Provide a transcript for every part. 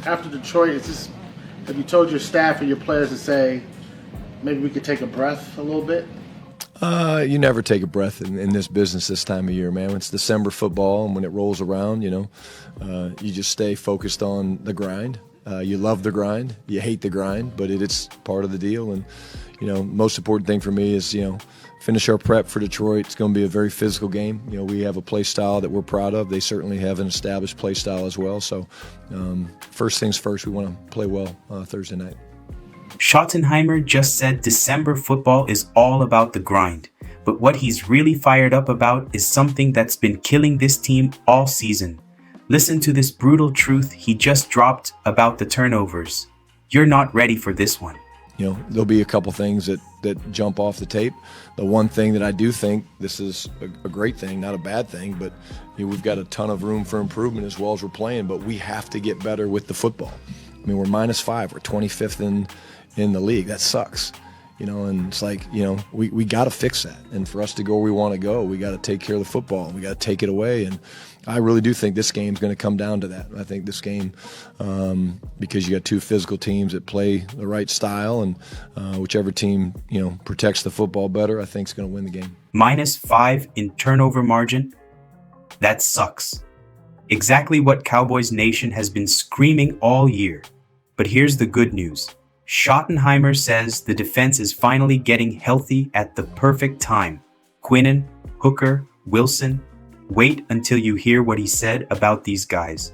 after Detroit, have you told your staff or your players to say maybe we could take a breath a little bit? You never take a breath in this business this time of year, man. It's December football, and when it rolls around, you just stay focused on the grind. You love the grind, you hate the grind, but it's part of the deal. And most important thing for me is finish our prep for Detroit. It's going to be a very physical game. We have a play style that we're proud of. They certainly have an established play style as well. So first things first, we want to play well Thursday night. Schottenheimer just said December football is all about the grind. But what he's really fired up about is something that's been killing this team all season. Listen to this brutal truth he just dropped about the turnovers. You're not ready for this one. There'll be a couple things that jump off the tape. The one thing that I do think, this is a great thing, not a bad thing, but we've got a ton of room for improvement as well as we're playing, but we have to get better with the football. We're -5. We're 25th in the league. That sucks. And it's like, we got to fix that. And for us to go where we want to go, we got to take care of the football. We got to take it away. And I really do think this game's going to come down to that. I think this game, because you got two physical teams that play the right style, and whichever team, protects the football better, I think is going to win the game. -5 in turnover margin? That sucks. Exactly what Cowboys Nation has been screaming all year. But here's the good news. Schottenheimer says the defense is finally getting healthy at the perfect time. Quinnen, Hooker, Wilson. Wait until you hear what he said about these guys.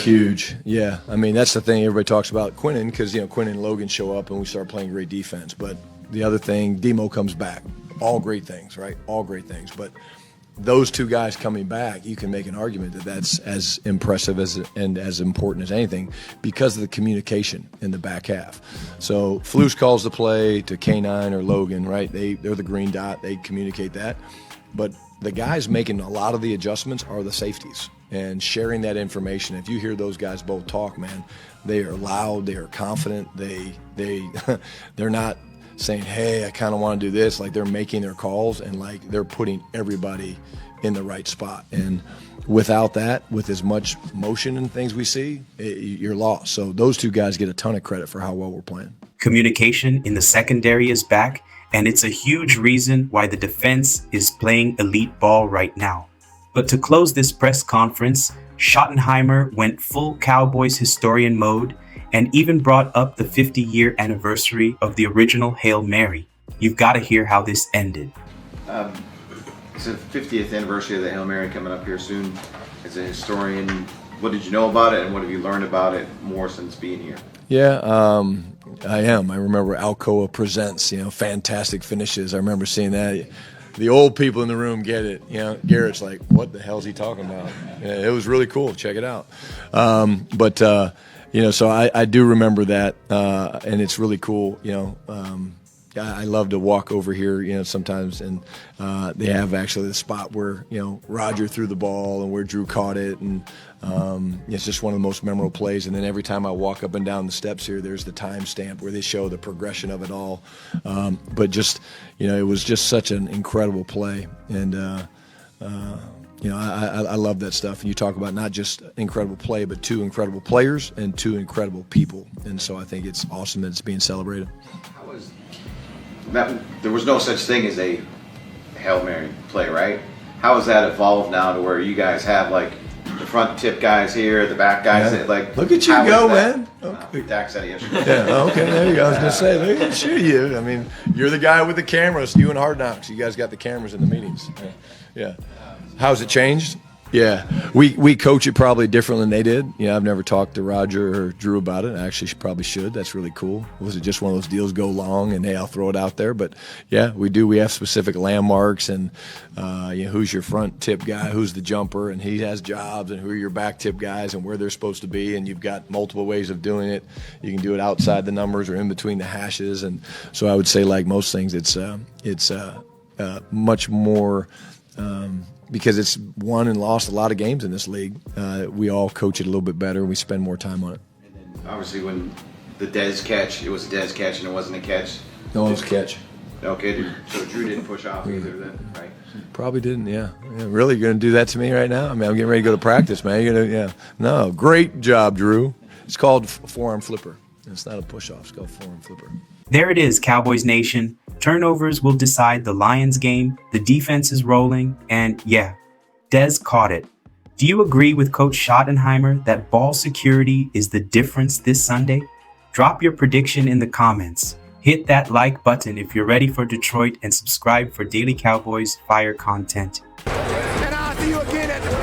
Huge. Yeah. That's the thing everybody talks about Quinnen, because, Quinnen and Logan show up and we start playing great defense. But the other thing, Demo comes back. All great things, right? All great things. But those two guys coming back, you can make an argument that that's as impressive and as important as anything because of the communication in the back half. So Flus calls the play to K9 or Logan, right? They're the green dot. They communicate that. But the guys making a lot of the adjustments are the safeties and sharing that information. If you hear those guys both talk, man, they are loud. They are confident. They're not saying, hey, I kind of want to do this. Like, they're making their calls and like they're putting everybody in the right spot. And without that, with as much motion and things we see, you're lost. So those two guys get a ton of credit for how well we're playing. Communication in the secondary is back, and it's a huge reason why the defense is playing elite ball right now. But to close this press conference, Schottenheimer went full Cowboys historian mode and even brought up the 50-year anniversary of the original Hail Mary. You've got to hear how this ended. It's the 50th anniversary of the Hail Mary coming up here soon. As a historian, what did you know about it, and what have you learned about it more since being here? Yeah, I am. I remember Alcoa Presents, fantastic finishes. I remember seeing that. The old people in the room get it. Garrett's like, what the hell is he talking about? Yeah, it was really cool. Check it out. So I do remember that, and it's really cool. I love to walk over here, sometimes, and they have actually the spot where, Roger threw the ball and where Drew caught it, and it's just one of the most memorable plays. And then every time I walk up and down the steps here, there's the timestamp where they show the progression of it all. But just, it was just such an incredible play, and I love that stuff. And you talk about not just incredible play, but two incredible players and two incredible people. And so I think it's awesome that it's being celebrated. There was no such thing as a Hail Mary play, right? How has that evolved now to where you guys have like the front tip guys here, the back guys that like? Look at you go, man. Okay. Dak said yesterday. Yeah. Okay. There you go. I was gonna say, look at you. You're the guy with the cameras. You and Hard Knocks. You guys got the cameras in the meetings. Yeah. How's it changed? Yeah, we coach it probably different than they did. I've never talked to Roger or Drew about it. I actually probably should. That's really cool. Was it just one of those deals go long and hey, I'll throw it out there? But yeah, we do. We have specific landmarks and who's your front tip guy, who's the jumper, and he has jobs, and who are your back tip guys and where they're supposed to be. And you've got multiple ways of doing it. You can do it outside the numbers or in between the hashes. And so I would say, like most things, it's much more. Because it's won and lost a lot of games in this league. We all coach it a little bit better, and we spend more time on it. And then obviously when the Dez catch, it was a Dez catch and it wasn't a catch. No, it was a catch. Okay, so Drew didn't push off either then, right? Probably didn't, yeah. Really, you're going to do that to me right now? I'm getting ready to go to practice, man. No, great job, Drew. It's called forearm flipper. It's not a push-off. It's called forearm flipper. There it is, Cowboys Nation. Turnovers will decide the Lions game. The defense is rolling. And yeah, Dez caught it. Do you agree with Coach Schottenheimer that ball security is the difference this Sunday? Drop your prediction in the comments. Hit that like button if you're ready for Detroit and subscribe for daily Cowboys Fire content. And I'll see you again at the